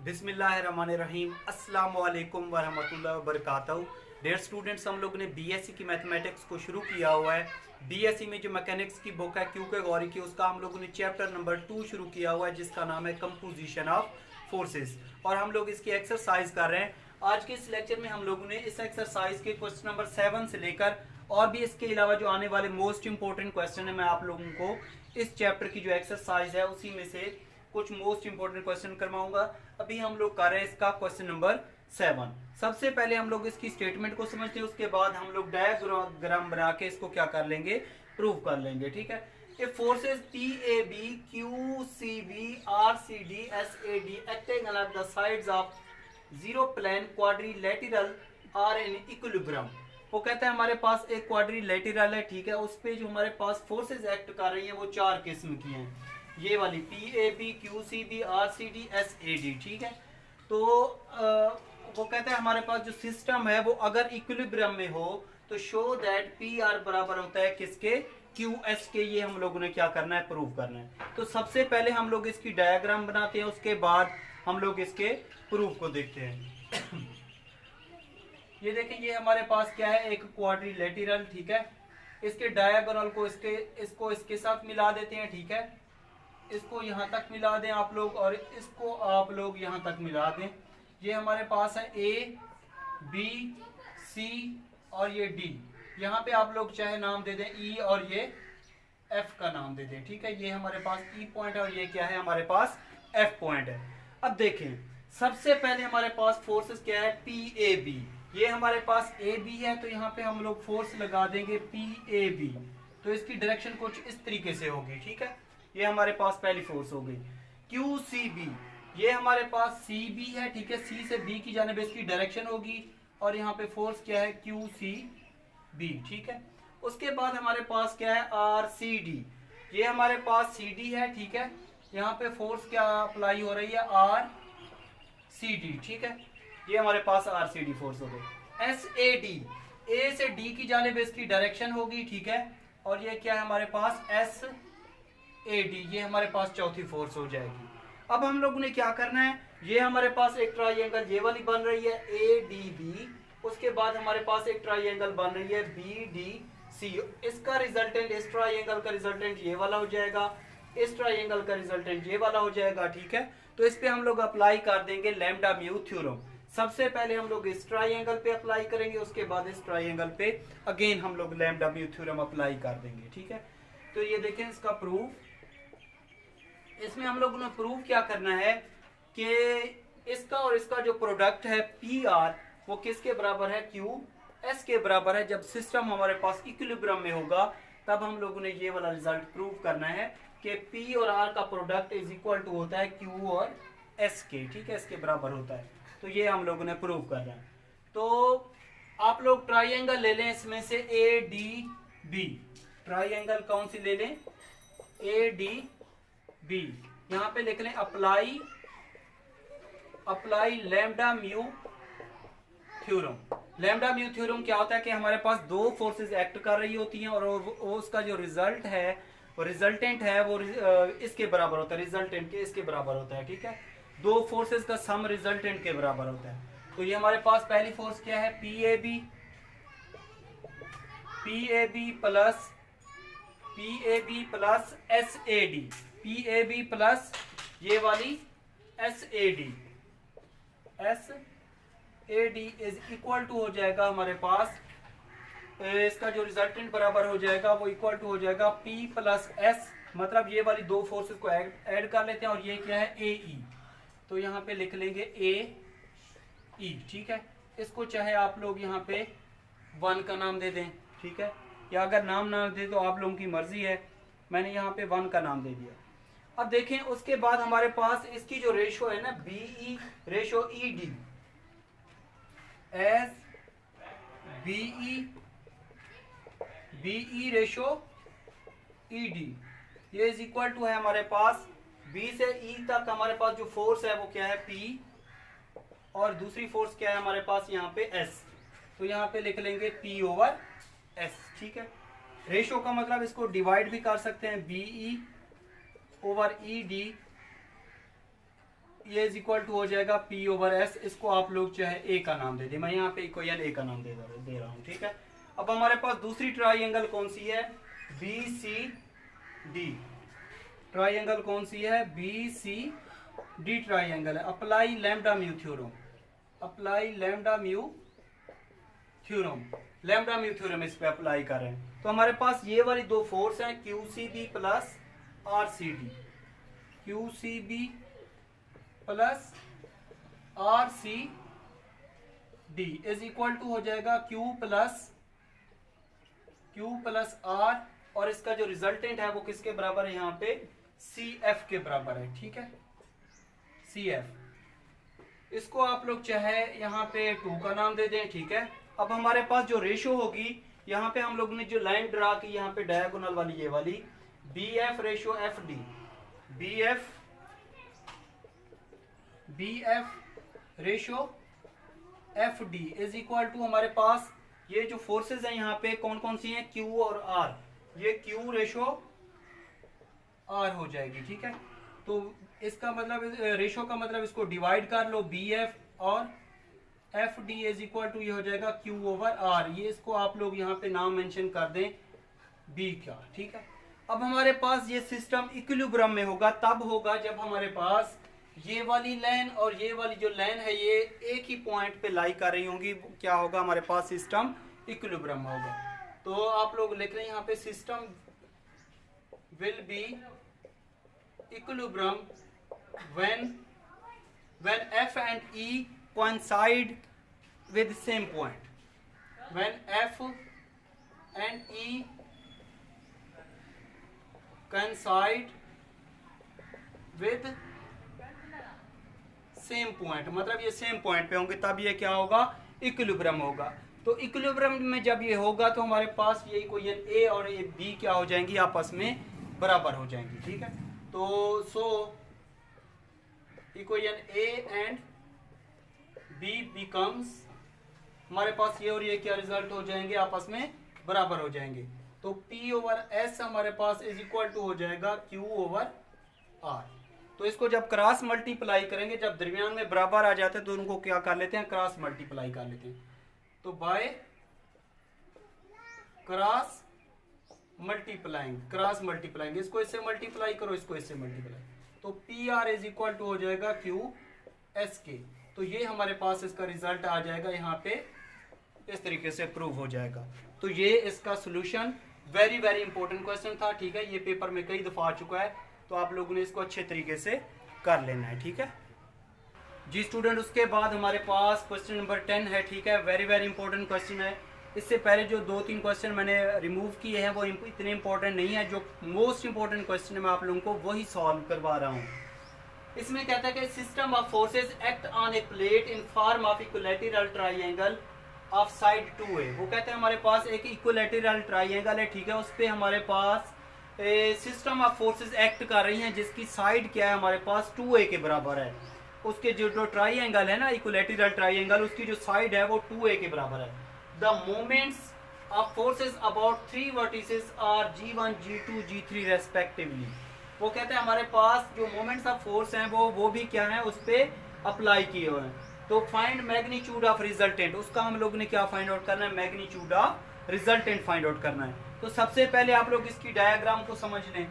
बिस्मिल्लाहिर्रहमानिर्रहीम अस्सलाम वालेकुम वरहमतुल्लाहि वबरकातुहू। डियर स्टूडेंट्स, हम लोगों ने बीएससी की मैथमेटिक्स को शुरू किया हुआ है। बीएससी में जो मैकेनिक्स की बुक है क्यू के गौरी की, उसका हम लोगों ने चैप्टर नंबर 2 शुरू किया हुआ है जिसका नाम है कंपोजिशन ऑफ फोर्सेस, और हम लोग इसकी एक्सरसाइज कर रहे हैं। आज के इस लेक्चर में हम लोगों ने इस एक्सरसाइज के क्वेश्चन नंबर 7 से लेकर और भी इसके अलावा जो आने वाले मोस्ट इंपॉर्टेंट क्वेश्चन है, मैं आप लोगों को इस चैप्टर की जो एक्सरसाइज है उसी में से कुछ मोस्ट इंपॉर्टेंट क्वेश्चन करवाऊंगा। अभी हम लोग कर रहे हैं इसका क्वेश्चन नंबर 7। सबसे पहले हम लोग इसकी स्टेटमेंट को समझते हैं, उसके बाद हम लोग डायग्राम बना के इसको क्या कर लेंगे, प्रूव कर लेंगे। ठीक है। If forces PAB, QCB, RCD, SAD acting along the sides of zero plane quadrilateral are in equilibrium। वो कहता है हमारे पास एक क्वाड्रिलेटरल है, ठीक है, उस पे जो हमारे पास फोर्सेस एक्ट कर रही हैं वो 4 किस्म की हैं। ये वाली PAB, QCB, RCD, SAD, ठीक है। तो वो कहता है हमारे पास जो सिस्टम है वो अगर इक्विलिब्रियम में हो तो शो दैट PR बराबर होता है किसके, QS के। ये हम लोगों ने क्या करना है, प्रूव करना है। तो सबसे पहले हम लोग इसकी डायग्राम बनाते हैं, उसके बाद हम लोग इसके प्रूफ को देखते हैं। ये देखें, ये हमारे पास क्या है, एक क्वाड्रिलेटरल, ठीक है। इसके डायगोनल को इसको इसके साथ मिला देते हैं, ठीक है। इसको यहाँ तक मिला दें आप लोग और इसको आप लोग यहाँ तक मिला दें। ये हमारे पास है A, B, C और ये D। यहाँ पे आप लोग चाहे नाम दे दें E और ये F का नाम दे दें, ठीक है। ये हमारे पास E पॉइंट है और ये क्या है, हमारे पास F पॉइंट है। अब देखें, सबसे पहले हमारे पास फोर्सेस क्या है, PAB। ये हमारे पास AB है तो यहाँ पे हम लोग फोर्स लगा देंगे PAB। तो इसकी डायरेक्शन कुछ इस तरीके से होगी, ठीक है। ये हमारे पास पहली फोर्स हो गई। QCB, ये हमारे पास CB है, ठीक है। C से B की जानिब इसकी डायरेक्शन होगी और यहाँ पे फोर्स क्या है, QCB, ठीक है। उसके बाद हमारे पास क्या है, RCD। ये हमारे पास CD है, ठीक है। यहाँ पे फोर्स क्या अप्लाई हो रही है, RCD, ठीक है। ये हमारे पास RCD फोर्स हो गई। SAD, A से D की जानिब इसकी डायरेक्शन होगी, ठीक है। और ये क्या है हमारे पास, SAD, ये हमारे पास चौथी फोर्स हो जाएगी। अब हम लोगों ने क्या करना है, ये हमारे पास एक ट्राइंगल ये वाली बन रही है ADB। उसके बाद हमारे पास एक ट्राइंगल बन रही है BDC। इसका रिजल्टेंट, इस ट्राइंगल का रिजल्टेंट ये वाला हो जाएगा, इस ट्राइंगल का रिजल्टेंट ये वाला हो जाएगा, ठीक है। तो इस पे हम लोग अप्लाई कर देंगे लैम्डा म्यू थ्योरम। सबसे पहले हम लोग इस ट्राइंगल पे अप्लाई करेंगे, उसके बाद इस ट्राइंगल पे अगेन हम लोग लैम्डा म्यू थ्योरम अप्लाई कर देंगे, ठीक है। तो ये देखें इसका प्रूफ। इसमें हम लोगों ने प्रूफ क्या करना है कि इसका और इसका जो प्रोडक्ट है PR वो किसके बराबर है, QS के बराबर है। जब सिस्टम हमारे पास इक्विलिब्रियम में होगा तब हम लोगों ने ये वाला रिजल्ट प्रूव करना है कि P और R का प्रोडक्ट इज इक्वल टू होता है Q और S के, ठीक है, इसके बराबर होता है। तो ये हम लोगों ने प्रूव करना है। तो आप लोग ट्राइंगल ले लें इसमें से ADB। ट्राइंगल कौन सी ले लें, ADB। यहाँ पे लिख लें apply lambda mu theorem. Lambda mu theorem क्या होता है कि हमारे पास दो फोर्सेस एक्ट कर रही होती हैं और उसका जो रिजल्ट है, वो रिजल्टेंट है, वो इसके बराबर होता है, रिजल्टेंट के इसके बराबर होता है, ठीक है। दो फोर्सेस का सम रिजल्टेंट के बराबर होता है। तो ये हमारे पास पहली फोर्स क्या है, PAB plus SAD, PAB plus ये वाली SAD इज इक्वल टू हो जाएगा हमारे पास, इसका जो रिजल्टेंट बराबर हो जाएगा वो इक्वल टू हो जाएगा P प्लस S। मतलब ये वाली दो फोर्सेस को ऐड कर लेते हैं और ये क्या है, AE। तो यहाँ पे लिख लेंगे AE, ठीक है। इसको चाहे आप लोग यहाँ पे 1 का नाम दे दें, ठीक है, या अगर नाम ना दे तो आप लोगों की मर्जी है। मैंने यहाँ पे 1 का नाम दे दिया। अब देखें, उसके बाद हमारे पास इसकी जो रेशो है ना, BE ratio ED, S BE ratio ED, ये इज इक्वल टू है हमारे पास B से E तक हमारे पास जो फोर्स है वो क्या है, P, और दूसरी फोर्स क्या है हमारे पास यहाँ पे S। तो यहाँ पे लिख लेंगे P ओवर S, ठीक है। रेशो का मतलब इसको डिवाइड भी कर सकते हैं, BE ओवर ED ये इज इक्वल टू हो जाएगा P ओवर S। इसको आप लोग चाहे ए का नाम दे दें, मैं यहाँ पे इक्वेशन ए का नाम दे रहा हूँ, ठीक है। अब हमारे पास दूसरी ट्राइंगल कौन सी है, BCD। ट्राइंगल कौन सी है, BCD ट्राइंगल है। Apply lambda mu theorem, apply lambda mu theorem, lambda mu theorem इस पे अप्लाई कर रहे हैं। तो हमारे पास ये वाली दो फोर्स हैं QCB plus RCD, QCB plus RCD is equal to हो जाएगा Q प्लस R, और इसका जो रिजल्टेंट है वो किसके बराबर है, यहाँ पे CF के बराबर है, ठीक है, CF। इसको आप लोग चाहे यहाँ पे 2 का नाम दे दें, ठीक है। अब हमारे पास जो रेशो होगी, यहाँ पे हम लोग ने जो लाइन ड्रा की यहाँ पे डायगोनल वाली, ये वाली BF ratio FD, BF ratio FD is equal to हमारे पास ये जो फोर्सेस हैं यहाँ पे कौन कौन सी हैं, Q और R। ये Q रेशो R हो जाएगी, ठीक है। तो इसका मतलब रेशो का मतलब इसको डिवाइड कर लो, BF और FD इज इक्वल टू ये हो जाएगा Q ओवर R। ये इसको आप लोग यहाँ पे नाम मेंशन कर दें B का, ठीक है। अब हमारे पास ये सिस्टम इक्विलिब्रियम में होगा, तब होगा जब हमारे पास ये वाली लाइन और ये वाली जो लाइन है ये एक ही पॉइंट पे लाई कर रही होंगी। क्या होगा, हमारे पास सिस्टम इक्विलिब्रियम होगा। तो आप लोग लिख रहे हैं यहाँ पे system will be equilibrium when F and E coincide with same point, when F and E coincide with same point, मतलब ये सेम पॉइंट पे होंगे, तब ये क्या होगा, इक्विलिब्रियम होगा। तो इक्विलिब्रियम में जब ये होगा तो हमारे पास ये इक्वेशन ए और ये बी क्या हो जाएंगी, आपस में बराबर हो जाएंगी, ठीक है। तो so equation A and B becomes, हमारे पास ये और ये क्या रिजल्ट हो जाएंगे, आपस में बराबर हो जाएंगे। तो P ओवर S हमारे पास इज इक्वल टू हो जाएगा Q ओवर R। तो इसको जब क्रॉस मल्टीप्लाई करेंगे, जब दरमियान में बराबर आ जाते हैं तो उनको क्या कर लेते हैं, क्रॉस मल्टीप्लाई कर लेते हैं। तो बाय क्रॉस मल्टीप्लाइंग, इसको इससे मल्टीप्लाई करो, इसको इससे मल्टीप्लाई, तो PR इज इक्वल टू हो जाएगा QSK। तो ये हमारे पास इसका रिजल्ट आ जाएगा, यहाँ पे इस तरीके से प्रूव हो जाएगा। तो ये इसका solution very very important question था, ठीक है। ये पेपर में कई दफा आ चुका है, तो आप लोगों ने इसको अच्छे तरीके से कर लेना है, ठीक है जी स्टूडेंट। उसके बाद हमारे पास क्वेश्चन नंबर 10 है, ठीक है। वेरी वेरी इंपॉर्टेंट क्वेश्चन है। इससे पहले जो 2-3 क्वेश्चन मैंने रिमूव किए हैं वो इतने इंपॉर्टेंट नहीं है। जो मोस्ट इंपॉर्टेंट क्वेश्चन है मैं आप लोगों को वही सॉल्व करवा रहा हूँ। इसमें कहता है कि system of forces act on A plate in form of equilateral triangle of side 2A। वो कहते हैं हमारे पास एक इक्विलैटरल ट्राइंगल है, ठीक है। उस पर हमारे पास सिस्टम ऑफ फोर्सेस एक्ट कर रही हैं जिसकी साइड क्या है, हमारे पास 2A के बराबर है। उसके जो ट्राइंगल है ना, इक्विलैटरल ट्राइंगल, उसकी जो साइड है वो 2A के बराबर है। The moments of forces about 3 vertices are G1 G2 G3 respectively. वो कहते हैं हमारे पास जो मोमेंट्स ऑफ फोर्स हैं वो भी क्या है, उस पर अप्लाई किए हुए हैं। तो फाइंड मैग्नीट्यूड ऑफ रिजल्टेंट, उसका हम लोग ने क्या फाइंड आउट करना है, magnitude of resultant find out करना है। तो सबसे पहले आप लोग इसकी डायग्राम को समझ लें।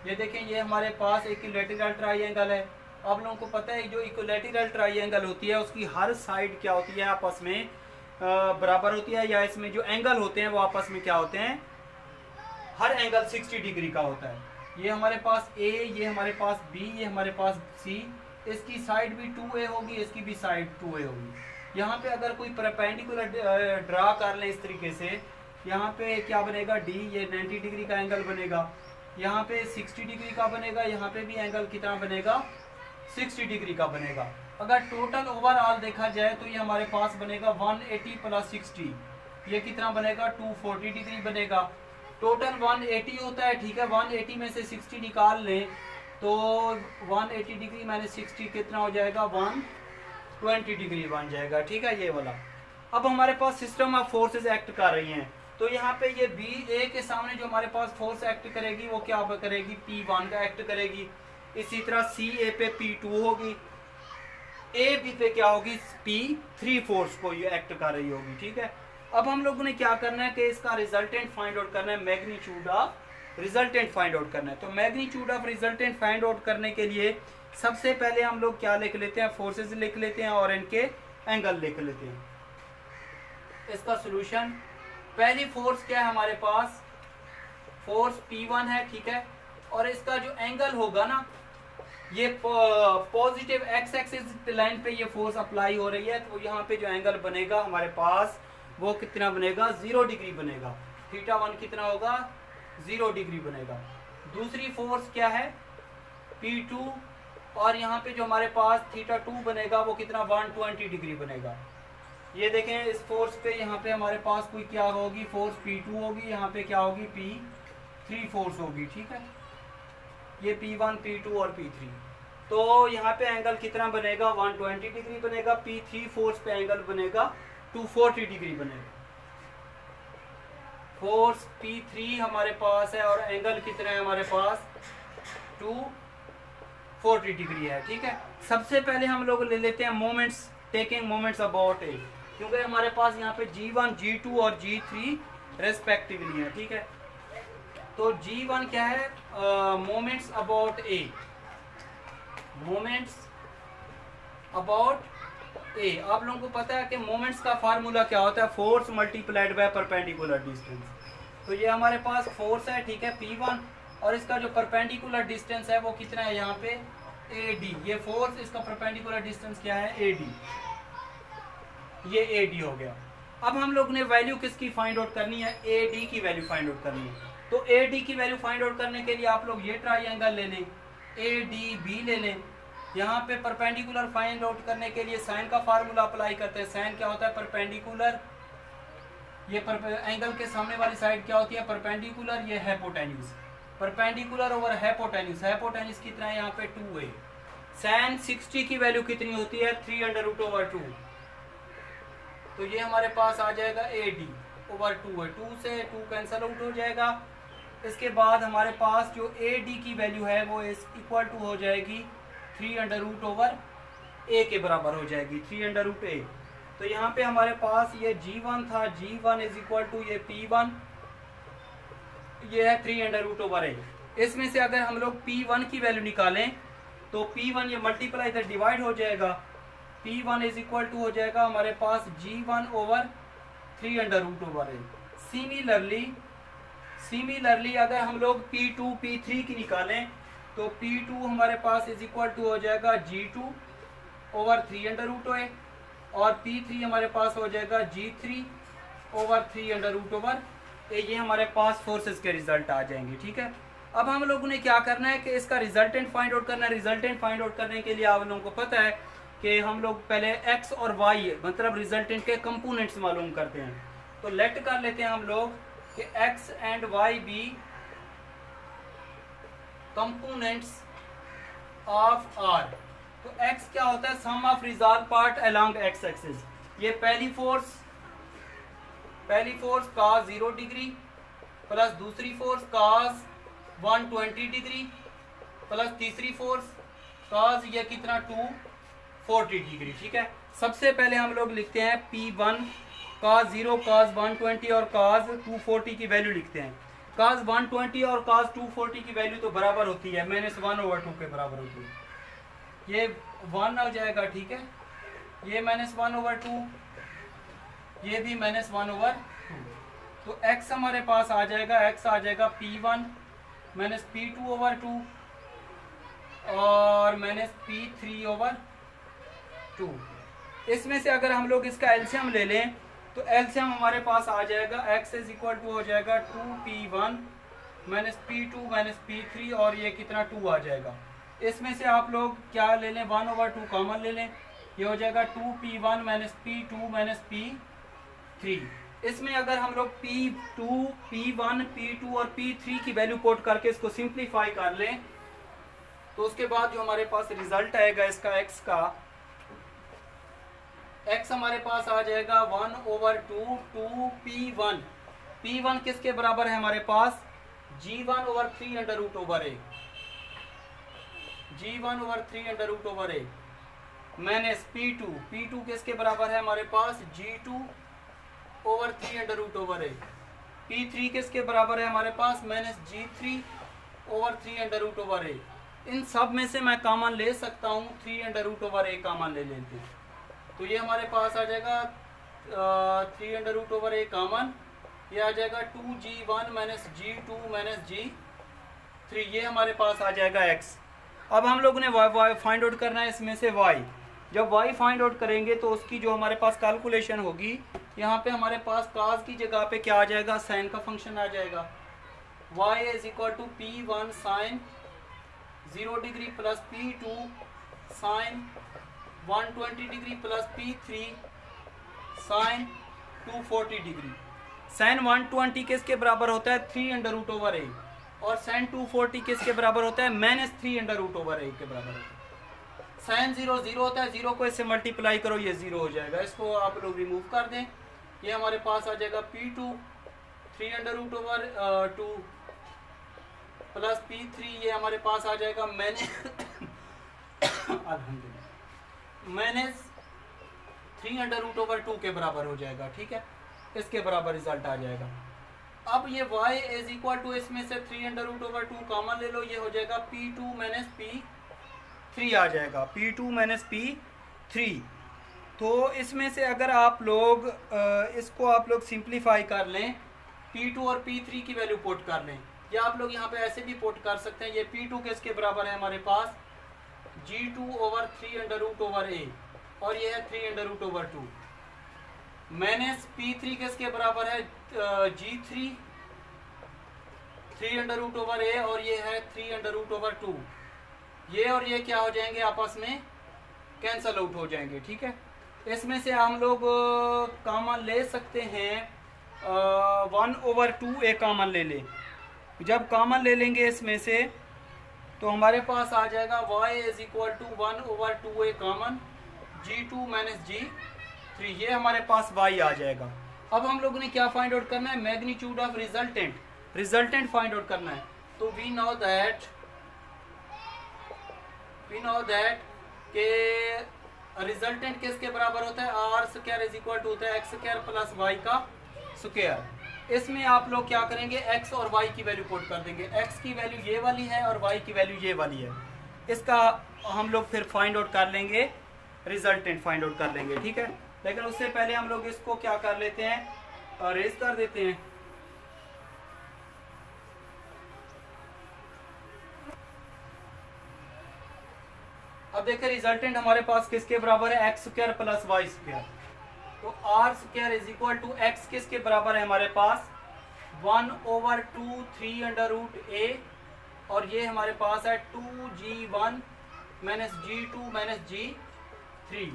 ये देखें, ये हमारे पास एक इक्विलैटरल ट्राइंगल है। आप लोगों को पता है जो इक्विलैटरल ट्राइंगल होती है उसकी हर साइड क्या होती है, आपस में बराबर होती है, या इसमें जो एंगल होते हैं वो आपस में क्या होते हैं, हर एंगल 60 डिग्री का होता है। ये हमारे पास A, ये हमारे पास B, ये हमारे पास C। इसकी साइड भी 2A होगी, इसकी भी साइड 2A होगी। यहाँ पे अगर कोई परपेंडिकुलर ड्रा कर लें इस तरीके से, यहाँ पे क्या बनेगा D, ये 90 डिग्री का एंगल बनेगा। यहाँ पे 60 डिग्री का बनेगा, यहाँ पे भी एंगल कितना बनेगा, 60 डिग्री का बनेगा। अगर टोटल ओवरऑल देखा जाए तो ये हमारे पास बनेगा 180 प्लस 60, ये कितना बनेगा, 240 डिग्री बनेगा। टोटल 180 होता है, ठीक है। 180 में से 60 निकाल लें तो 180 डिग्री माइनस 60 कितना हो जाएगा, 120 डिग्री बन जाएगा, ठीक है, ये वाला। अब हमारे पास सिस्टम ऑफ फोर्सेस एक्ट कर रही हैं, तो यहाँ पे ये BA के सामने जो हमारे पास फोर्स एक्ट करेगी वो क्या करेगी, P1 का एक्ट करेगी। इसी तरह सी ए पे P2 होगी, ए बी पे क्या होगी, P3 फोर्स को ये एक्ट कर रही होगी, ठीक है। अब हम लोगों ने क्या करना है कि इसका रिजल्टेंट फाइंड आउट करना है, magnitude of resultant find out करना है। तो magnitude of resultant find out करने के लिए सबसे पहले हम लोग क्या लिख लेते हैं, फोर्सेस लिख लेते हैं और इनके एंगल लिख लेते हैं। इसका सोल्यूशन, पहली फोर्स क्या है हमारे पास, फोर्स P1 है, ठीक है। और इसका जो एंगल होगा ना, ये पॉजिटिव एक्स एक्सिस लाइन पे ये फोर्स अप्लाई हो रही है, तो यहाँ पे जो एंगल बनेगा हमारे पास वो कितना बनेगा, 0 डिग्री बनेगा। θ1 कितना होगा, 0 डिग्री बनेगा। दूसरी फोर्स क्या है, P2, और यहाँ पे जो हमारे पास θ2 बनेगा वो कितना, 120 डिग्री बनेगा। ये देखें इस फोर्स पे यहाँ पे हमारे पास कोई क्या होगी, फोर्स P2 होगी, यहाँ पे क्या होगी, P3 फोर्स होगी, ठीक है। ये P1, P2 और P3। तो यहाँ पे एंगल कितना बनेगा, 120 डिग्री बनेगा। P3 फोर्स पे एंगल बनेगा 240 डिग्री बनेगा। फोर्स P3 हमारे पास है और एंगल कितना है हमारे पास, 240 डिग्री है, ठीक है। सबसे पहले हम लोग ले लेते हैं मोमेंट्स, टेकिंग मोमेंट्स अबाउट ए, क्योंकि हमारे पास यहाँ पे G1, G2 और G3 रेस्पेक्टिवली है, ठीक है। तो G1 क्या है, moments about A, moments about A. आप लोगों को पता है कि मोमेंट्स का फार्मूला क्या होता है, force multiplied by perpendicular distance. तो ये हमारे पास फोर्स है, ठीक है, P1, और इसका जो परपेंडिकुलर डिस्टेंस है वो कितना है यहाँ पे, AD। ये फोर्स, इसका परपेंडिकुलर डिस्टेंस क्या है, AD, ये AD हो गया। अब हम लोग ने वैल्यू किसकी फाइंड आउट करनी है, AD की वैल्यू फाइंड आउट करनी है। तो AD की वैल्यू फाइंड आउट करने के लिए आप लोग ये ट्राइंगल ले लें, ADB ले लें। यहाँ पे परपेंडिकुलर फाइंड आउट करने के लिए साइन का फार्मूला अप्लाई करते हैं। साइन क्या होता है, परपेंडिकुलर, ये एंगल के सामने वाली साइड क्या होती है, परपेंडिकुलर, ये hypotenuse, perpendicular over hypotenuse. Hypotenuse कितना है यहाँ पे, 2 है। साइन 60 की वैल्यू कितनी होती है, 3√2। तो ये हमारे पास आ जाएगा AD/2 है, 2 से 2 कैंसल आउट हो जाएगा। इसके बाद हमारे पास जो AD की वैल्यू है वो इक्वल टू हो जाएगी 3√A के बराबर हो जाएगी, 3√A। तो यहाँ पे हमारे पास ये G1 था, G1 इज इक्वल टू ये P1, ये है 3√A। इसमें से अगर हम लोग P1 की वैल्यू निकालें तो P1 ये मल्टीप्लाई इधर डिवाइड हो जाएगा, P1 इज इक्वल टू हो जाएगा हमारे पास G1/3√A। सिमिलरली अगर हम लोग P2, P3 की निकालें तो P2 हमारे पास इज इक्वल टू हो जाएगा G2/3√A, और P3 हमारे पास हो जाएगा G3/3√A। ये हमारे पास फोर्सेस के रिजल्ट आ जाएंगे, ठीक है। अब हम लोगों ने क्या करना है कि इसका रिजल्टेंट फाइंड आउट करना है। रिजल्टेंट फाइंड आउट करने के लिए आप लोगों को पता है कि हम लोग पहले x और y मतलब रिजल्टेंट के कंपोनेंट्स मालूम करते हैं। तो लेट कर लेते हैं हम लोग कि x and y be components of r। तो x क्या होता है, sum of result part along x axis. ये पहली फोर्स cos 0 डिग्री प्लस दूसरी फोर्स cos 120 डिग्री प्लस तीसरी फोर्स cos ये कितना 240 डिग्री, ठीक है। सबसे पहले हम लोग लिखते हैं P1 cos 0, cos 120 और cos 240 की वैल्यू लिखते हैं। cos 120 और cos 240 की वैल्यू तो बराबर होती है, -1/2 के बराबर होती है। ये 1 आ जाएगा, ठीक है, ये -1/2, ये भी -1/2। तो x हमारे पास आ जाएगा, x आ जाएगा P1 -P2/2 और -P3/2। इसमें से अगर हम लोग इसका एलसीएम ले लें तो एलसीएम हमारे पास आ जाएगा, x इज इक्वल टू हो जाएगा 2P1 -P2 -P3 और ये कितना 2 आ जाएगा। इसमें से आप लोग क्या ले लें, 1/2 कॉमन ले लें, ये हो जाएगा 2P1 -P2 -P3। इसमें अगर हम लोग P2, P1, P2 और P3 की वैल्यू पुट करके इसको सिंप्लीफाई कर लें तो उसके बाद जो हमारे पास रिजल्ट आएगा इसका x का, x हमारे पास आ जाएगा 1/2 2P1। P1 किसके बराबर है हमारे पास, G1/3√A। G1 over 3 under root over A minus P2 किसके बराबर है हमारे पास G2 over 3 under root over A. P3 किसके बराबर है हमारे पास minus G3 over 3 under root over A. इन सब में से मैं कॉमन ले सकता हूँ 3 under root over A common ले लेते हैं, तो ये हमारे पास आ जाएगा 3 under root over A common, ये आ जाएगा 2G1 minus G2 minus G3, ये हमारे पास आ जाएगा x। अब हम लोगों ने y फाइंड आउट करना है इसमें से y। जब y फाइंड आउट करेंगे तो उसकी जो हमारे पास कैलकुलेशन होगी, यहाँ पे हमारे पास cos की जगह पे क्या आ जाएगा, sin का फंक्शन आ जाएगा। y is equal to P1 sine 0 degree plus P2 sine 120 degree plus P3 sine 240 degree. Sine 120 किसके बराबर होता है 3 अंडर रूट ओवर ए, और साइन 240 किसके बराबर होता है माइनस 3 अंडर रूट ओवर ए के बराबर होता है। साइन 0 0 होता है, 0 को इससे मल्टीप्लाई करो ये 0 हो जाएगा, इसको आप लोग रिमूव कर दें, ये हमारे पास आ जाएगा P2 3 under root over 2 plus P3, ये हमारे पास आ जाएगा माइनस 3 अंडर रूट ओवर 2 के बराबर हो जाएगा। ठीक है, इसके बराबर रिजल्ट आ जाएगा। अब ये y इज इक्वल टू इसमें से 3 अंडर रूट ओवर 2 कॉमन ले लो, ये हो जाएगा P2 माइनस P3 आ जाएगा, P2 माइनस P3। तो इसमें से अगर आप लोग इसको आप लोग सिंप्लीफाई कर लें, P2 और P3 की वैल्यू पुट कर लें, या आप लोग यहाँ पे ऐसे भी पुट कर सकते हैं, ये P2 किसके बराबर है हमारे पास G2 over 3 under root over A, और ये है 3 under root over 2 minus P3 किसके बराबर है G3 3 under root over A, और ये है 3 अंडर रूट ओवर 2। ये और ये क्या हो जाएंगे, आपस में कैंसल आउट हो जाएंगे। ठीक है, इसमें से हम लोग कॉमन ले सकते हैं 1 ओवर 2 ए कॉमन ले लें। जब कॉमन ले लेंगे इसमें से तो हमारे पास आ जाएगा y is equal to 1 over 2 A common G2 minus G3, ये हमारे पास y आ जाएगा। अब हम लोगों ने क्या फाइंड आउट करना है, magnitude of resultant find out करना है। तो वी नो दैट के रिजल्टेंट किसके बराबर होता है, R square is equal to होता है एक्स स्क्वायर प्लस वाई का स्क्वायर। इसमें आप लोग क्या करेंगे, x और y की वैल्यू पुट कर देंगे, x की वैल्यू ये वाली है और y की वैल्यू ये वाली है। इसका हम लोग फिर फाइंड आउट कर लेंगे, रिजल्टेंट फाइंड आउट कर लेंगे। ठीक है, लेकिन उससे पहले हम लोग इसको क्या कर लेते हैं, रेज कर देते हैं। अब देखिए रिजल्टेंट हमारे पास किसके बराबर है, X square plus Y square. तो R square is equal to X किसके बराबर है हमारे पास 1 ओवर 2 3 अंडर रूट ए, और ये हमारे पास है 2G1 minus G2 minus G3,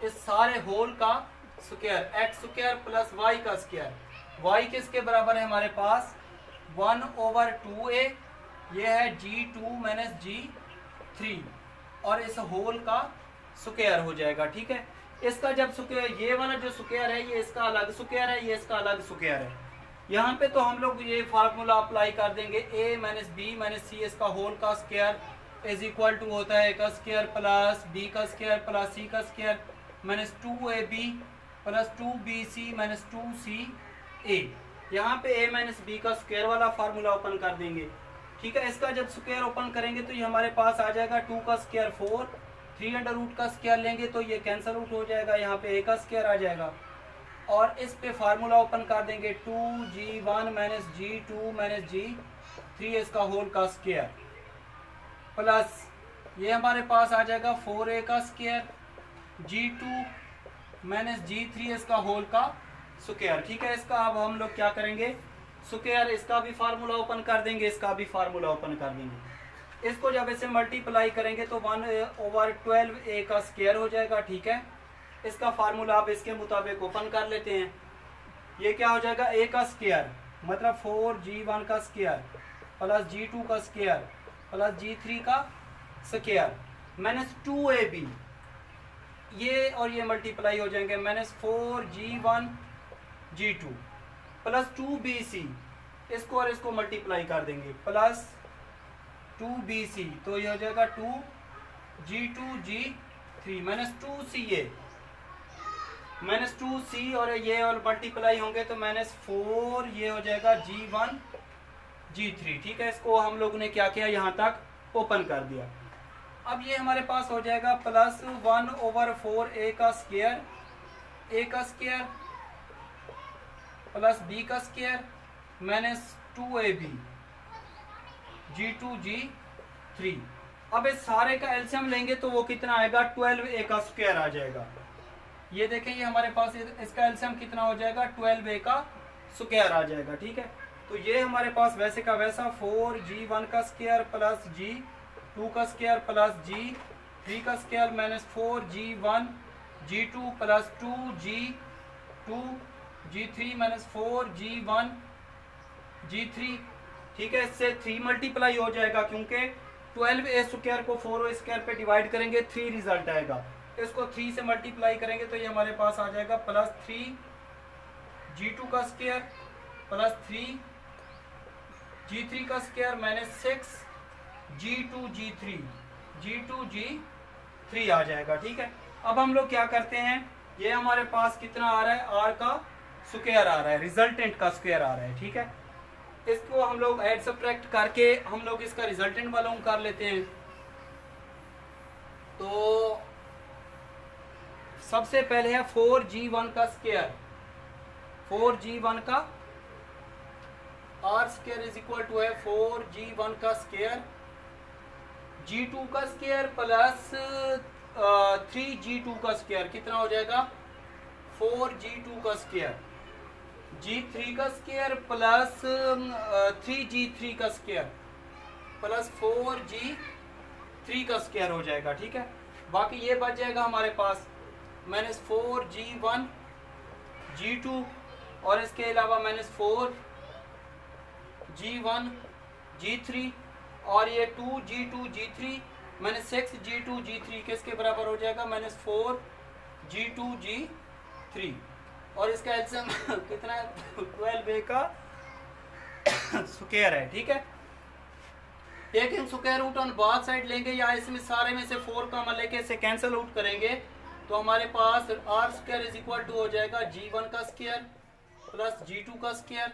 इस सारे होल का square, X square plus Y का स्क्वायर। वाई किसके बराबर है हमारे पास 1 ओवर 2a, ये है G2 माइनस G3, और इस होल का स्क्वायर हो जाएगा। ठीक है, इसका जब स्क्वायर, ये वाला जो स्क्वायर है ये इसका अलग स्क्वायर है, ये इसका अलग स्क्वायर है। यहाँ पे तो हम लोग ये फार्मूला अप्लाई कर देंगे, a माइनस बी माइनस सी इसका होल का स्क्वायर इज इक्वल टू होता है a का स्क्वायर प्लस b का स्क्वायर प्लस c का square minus 2ab plus 2bc minus 2ca। यहाँ पे a माइनस बी का स्क्वायर वाला फार्मूला ओपन कर देंगे। ठीक है, इसका जब स्क्वायर ओपन करेंगे तो ये हमारे पास आ जाएगा 2 का स्क्वायर 4, 3 अंडर रूट का स्क्वायर लेंगे तो ये कैंसिल आउट हो जाएगा, यहाँ पे a का स्क्वायर आ जाएगा, और इस पे फार्मूला ओपन कर देंगे 2G1 minus G2 minus G3 इसका होल का स्क्वायर, प्लस ये हमारे पास आ जाएगा 4a का स्क्वायर G2 माइनस G3 इसका होल का स्क्वायर। ठीक है, इसका अब हम लोग क्या करेंगे, स्क्वायर इसका भी फार्मूला ओपन कर देंगे, इसका भी फार्मूला ओपन कर देंगे। इसको जब इसे मल्टीप्लाई करेंगे तो 1 ओवर 12a का स्क्वायर हो जाएगा। ठीक है, इसका फार्मूला आप इसके मुताबिक ओपन कर लेते हैं, ये क्या हो जाएगा a का स्क्वायर मतलब 4G1 का स्क्वायर प्लस G2 का स्क्वायर प्लस G3 का स्क्वायर माइनस 2ab, ये और ये मल्टीप्लाई हो जाएंगे minus 4G1 G2 plus 2bc, इसको और इसको मल्टीप्लाई कर देंगे प्लस 2bc, तो ये हो जाएगा G2G3 -2CA -2C और ये और मल्टीप्लाई होंगे तो -4 ये हो जाएगा G1G3। ठीक है, इसको हम लोग ने क्या किया, यहाँ तक ओपन कर दिया। अब ये हमारे पास हो जाएगा +1/4 A का स्क्वायर प्लस B का स्क्वायर -2AB G2G3। अब इस सारे का एलसीएम लेंगे तो वो कितना आएगा, 12A का स्क्वायर आ जाएगा। ये देखें, ये हमारे पास इसका एलसीएम कितना हो जाएगा, 12A का स्क्वायर आ जाएगा। ठीक है, तो ये हमारे पास वैसे का वैसा 4G1 का स्क्वायर प्लस G2 का स्क्वायर प्लस G3 का square -4G1G2 plus 2G2G3 -4G1G3। ठीक है, इससे 3 मल्टीप्लाई हो जाएगा क्योंकि 12A स्क्वायर को 4A स्क्वायर पे डिवाइड करेंगे 3 रिजल्ट आएगा। इसको 3 से मल्टीप्लाई करेंगे तो ये हमारे पास आ जाएगा +3G2 का स्क्वायर प्लस 3G3 का स्क्वायर -6G2G3 आ जाएगा। ठीक है, अब हम लोग क्या करते हैं, ये हमारे पास कितना आ रहा है, R का स्क्वायर आ रहा है, रिजल्टेंट का स्क्वायर आ रहा है। ठीक है, इसको हम लोग ऐड सब्ट्रैक्ट करके हम लोग इसका रिजल्टेंट मालूम कर लेते हैं। तो सबसे पहले है 4G1 का स्क्वायर, 4G1 का R square is equal to है 4G1 का स्क्वायर G2 का स्क्वायर प्लस 3G2 का स्क्वायर कितना हो जाएगा, 4G2 का स्क्वायर G3 का स्क्वायर प्लस 3G3 का स्क्वायर प्लस 4G3 का स्क्वायर हो जाएगा। ठीक है, बाकी ये बच जाएगा हमारे पास -4G1 G2 और इसके अलावा -4G1 G3 और ये 2G2 G3 -6G2 G3 किसके बराबर हो जाएगा, -4G2 G3 और इसका एलसीएम कितना है, 12A का स्क्वायर है। ठीक है, taking square root on both side लेंगे या इसमें सारे में से 4 कॉमन लेके इसे कैंसिल आउट करेंगे तो हमारे पास R square is equal to हो जाएगा G1 का स्क्वायर प्लस G2 का स्क्वायर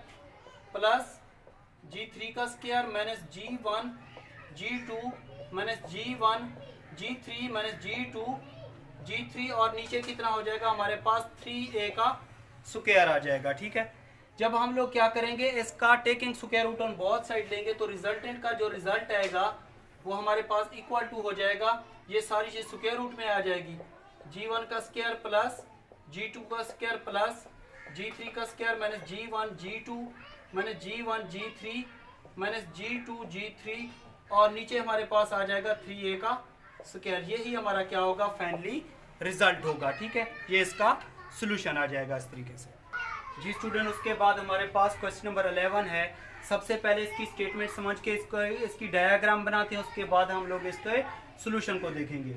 प्लस G3 का square -G1 G2 -G1 G3 -G2 G3 और नीचे कितना हो जाएगा हमारे पास 3A का स्क्वायर आ जाएगा। ठीक है, जब हम लोग क्या करेंगे, इसका taking square root on both side लेंगे तो रिजल्टेंट का जो रिजल्ट आएगा वो हमारे पास इक्वल टू हो जाएगा, ये सारी चीज स्क्वायर रूट में आ जाएगी, G1 का स्क्वायर प्लस G2 का स्क्वायर प्लस G3 का square -G1 G2 -G1 G3 -G2 G3 और नीचे हमारे पास आ जाएगा 3A का स्क्वायर। यही हमारा क्या होगा, फाइनली रिजल्ट होगा। ठीक है, ये इसका सोल्यूशन आ जाएगा इस तरीके से। जी स्टूडेंट, उसके बाद हमारे पास क्वेश्चन नंबर 11 है। सबसे पहले इसकी स्टेटमेंट समझ के इसकी डायग्राम बनाते हैं, उसके बाद हम लोग इसके सोल्यूशन को देखेंगे।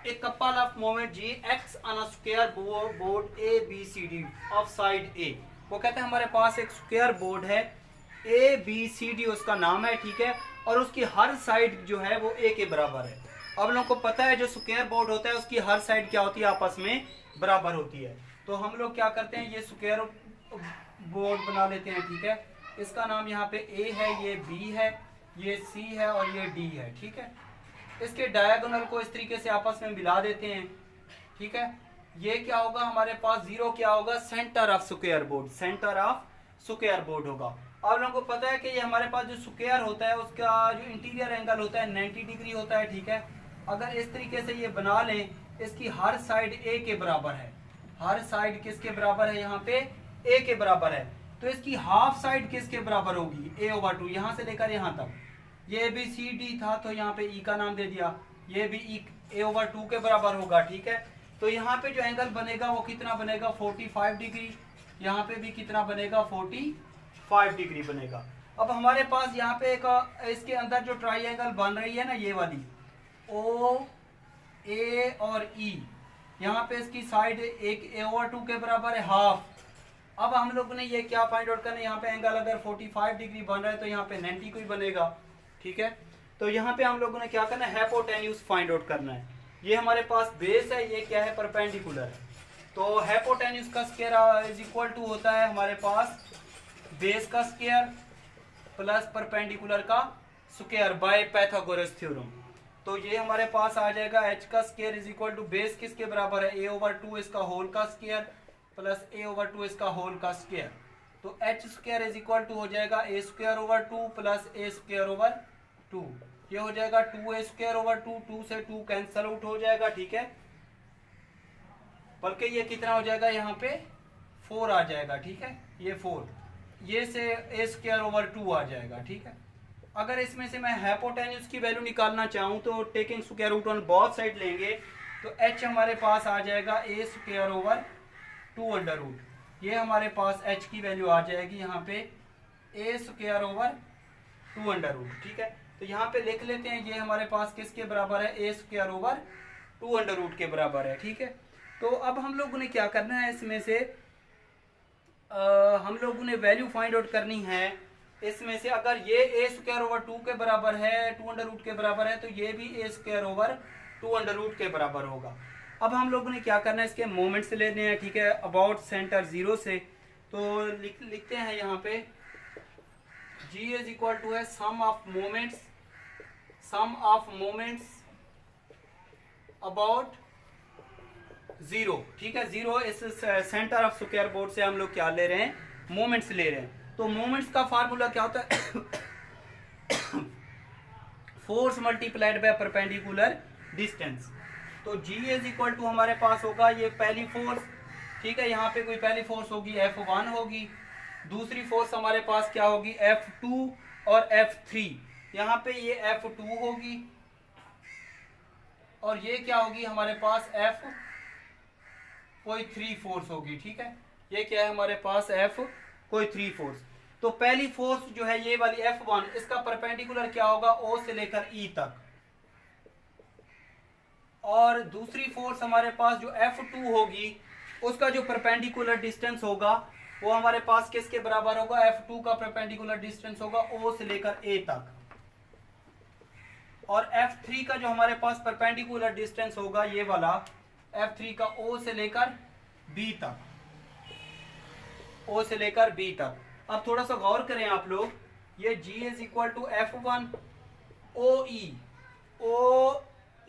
एक couple of moment G X on a square board A B C D of side A. वो कहते हैं हमारे पास एक स्क्वायर बोर्ड है, ए बी सी डी उसका नाम है। ठीक है, और उसकी हर साइड जो है वो ए के बराबर है। अब लोगों को पता है जो स्क्वायर बोर्ड होता है उसकी हर साइड क्या होती है, आपस में बराबर होती है। तो हम लोग क्या करते हैं, ये स्क्वायर बोर्ड बना लेते हैं। ठीक है, इसका नाम यहाँ पे ए है, ये बी है, ये सी है और ये डी है। ठीक है, इसके डायगोनल को इस तरीके से आपस में मिला देते हैं। ठीक है, ये क्या होगा हमारे पास, 0 क्या होगा, centre of square board, centre of square board होगा। आप लोगों को पता है कि ये हमारे पास जो स्क्वायर होता है उसका जो इंटीरियर एंगल होता है 90 डिग्री होता है। ठीक है, अगर इस तरीके से ये बना लें, इसकी हर साइड ए के बराबर है, हर साइड किसके बराबर है, यहाँ पे ए के बराबर है, तो इसकी हाफ साइड किसके बराबर होगी, a/2, यहाँ से लेकर यहाँ तक। ये भी सी डी था तो यहाँ पे ई का नाम दे दिया, ये भी a/2 के बराबर होगा। ठीक है, तो यहाँ पे जो एंगल बनेगा वो कितना बनेगा, 45 डिग्री। यहाँ पे भी कितना बनेगा, 45 डिग्री बनेगा। अब हमारे पास यहाँ पे एक इसके अंदर जो ट्राइंगल बन रही है ना, ये वाली ओ ए और ई, यहाँ पे इसकी साइड एक a/2 के बराबर है, हाफ। अब हम लोग ने ये क्या फाइंड आउट करना है, यहाँ पे एंगल अगर 45 डिग्री बन रहा है तो यहाँ पे 90 को ही बनेगा। ठीक है, तो यहाँ पे हम लोगों ने क्या करना है, हाइपोटेन्यूज फाइंड आउट करना है। ये हमारे पास बेस है, ये क्या है, परपेंडिकुलर है। तो हाइपोटेन्यूज का स्क्वायर इज इक्वल टू होता है हमारे पास बेस का स्क्वायर प्लस परपेंडिकुलर का स्क्वायर बाय पाइथागोरस थ्योरम। तो ये हमारे पास आ जाएगा एच का square is equal to base किसके बराबर है, a/2 इसका होल का स्क्वायर प्लस a/2 इसका होल का स्क्वायर। तो H square is equal to हो जाएगा a² प्लस a²/2। ये हो जाएगा 2a²/2, 2 से 2 कैंसल आउट हो जाएगा, ठीक है। बल्कि ये कितना हो जाएगा, यहाँ पे 4 आ जाएगा, ठीक है, ये 4, ये से a²/2 आ जाएगा, ठीक है। अगर इसमें से मैं हाइपोटेन्यूज की वैल्यू निकालना चाहूँ तो taking square root on both side लेंगे, तो h हमारे पास आ जाएगा a²/2 ये हमारे पास h की वैल्यू आ जाएगी यहाँ पे a²/2, ठीक है। तो यहाँ पे लिख लेते हैं, ये हमारे पास किसके बराबर है, a²/2 के बराबर है, ठीक है। तो अब हम लोगों ने क्या करना है, इसमें से हम लोगों ने वैल्यू फाइंड आउट करनी है। इसमें से अगर ये a²/2 के बराबर है, 2 के बराबर है, तो ये भी a²/2 के बराबर होगा। अब हम लोगों ने क्या करना है, इसके मोमेंट्स लेने हैं, ठीक है, अबाउट सेंटर 0 से। तो लिखते हैं यहाँ पे g इज इक्वल टू है सम ऑफ मोमेंट्स अबाउट 0, ठीक है। 0 इस सेंटर ऑफ स्क्वायर बोर्ड से हम लोग क्या ले रहे हैं, मोमेंट्स ले रहे हैं। तो मोमेंट्स का फार्मूला क्या होता है, force multiplied by perpendicular distance. तो g इज इक्वल टू हमारे पास होगा ये पहली फोर्स, ठीक है, यहाँ पे कोई पहली फोर्स होगी F1 होगी, दूसरी फोर्स हमारे पास क्या होगी F2 और F3, यहाँ पे ये F2 होगी और ये क्या होगी हमारे पास कोई 3 फोर्स होगी, ठीक है। ये क्या है हमारे पास कोई 3 फोर्स। तो पहली फोर्स जो है ये वाली F1, इसका परपेंडिकुलर क्या होगा, O से लेकर E तक, और दूसरी फोर्स हमारे पास जो F2 होगी, उसका जो परपेंडिकुलर डिस्टेंस होगा वो हमारे पास किसके बराबर होगा, F2 का परपेंडिकुलर डिस्टेंस होगा O से लेकर A तक, और F3 का जो हमारे पास परपेंडिकुलर डिस्टेंस होगा ये वाला F3 का O से लेकर B तक, O से लेकर B तक। अब थोड़ा सा गौर करें आप लोग, ये G is equal to F1 OE, O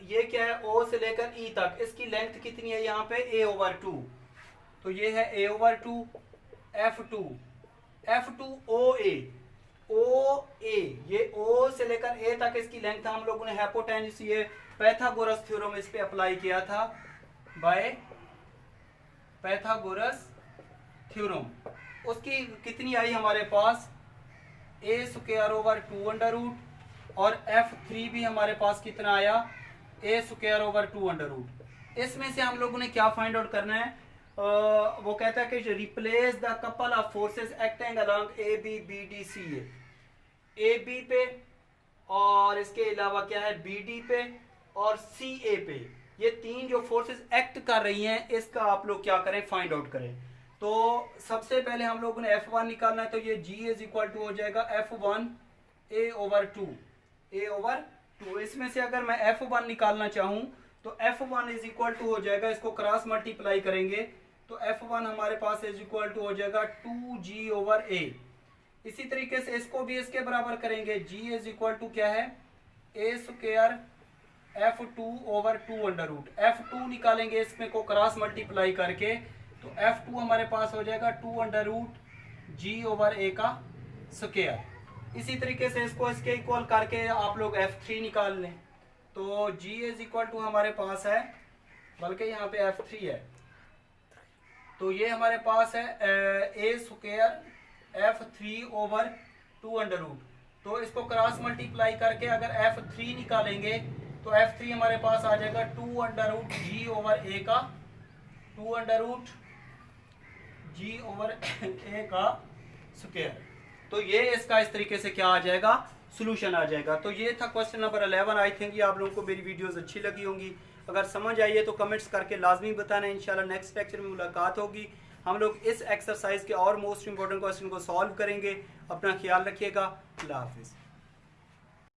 ये क्या है, O से लेकर E तक, इसकी लेंथ कितनी है यहाँ पे a/2, तो ये है a/2 F2 OA, ये O से लेकर A तक इसकी लेंथ हम लोगों ने हाइपोटेन्यूज ये पाइथागोरस थ्योरम इस पे अप्लाई किया था बाय पाइथागोरस थ्योरम। उसकी कितनी आई हमारे पास a²/2 और F3 भी हमारे पास कितना आया a²/2। इसमें से हम लोगों ने क्या फाइंड आउट करना है, वो कहता है कि replace the couple of forces acting along ABBDCA, AB पे और इसके अलावा क्या है BD पे और CA पे, ये 3 जो फोर्सेस एक्ट कर रही हैं इसका आप लोग क्या करें, फाइंड आउट करें। तो सबसे पहले हम लोगों ने F1 निकालना है, तो ये G इज इक्वल टू हो जाएगा F1 A/2। इसमें से अगर मैं F1 निकालना चाहूं तो F1 इज इक्वल टू हो जाएगा, इसको क्रॉस मल्टीप्लाई करेंगे तो F1 हमारे पास इज इक्वल टू हो जाएगा 2G/A। इसी तरीके से इसको भी इसके बराबर करेंगे, G इज इक्वल टू क्या है a² F2/2। F2 निकालेंगे इसमें को क्रॉस मल्टीप्लाई करके, तो F2 हमारे पास हो जाएगा 2√G/A का स्क्वायर। इसी तरीके से इसको इसके इक्वल करके आप लोग F3 निकाल लें, तो G इज इक्वल टू हमारे पास है, बल्कि यहाँ पे F3 है, तो ये हमारे पास है a² F3/2। तो इसको क्रॉस मल्टीप्लाई करके अगर F3 निकालेंगे तो F3 हमारे पास आ जाएगा 2√G/A का 2√G/A का स्क्वायर। तो ये इसका इस तरीके से क्या आ जाएगा, सोल्यूशन आ जाएगा। तो ये था क्वेश्चन नंबर 11। आई थिंक ये आप लोगों को मेरी वीडियोस अच्छी लगी होंगी, अगर समझ आई है तो कमेंट्स करके लाजमी बताना। इंशाल्लाह नेक्स्ट लेक्चर में मुलाकात होगी, हम लोग इस एक्सरसाइज के और मोस्ट इंपॉर्टेंट क्वेश्चन को सॉल्व करेंगे। अपना ख्याल रखिएगा, अल्लाह हाफिज़।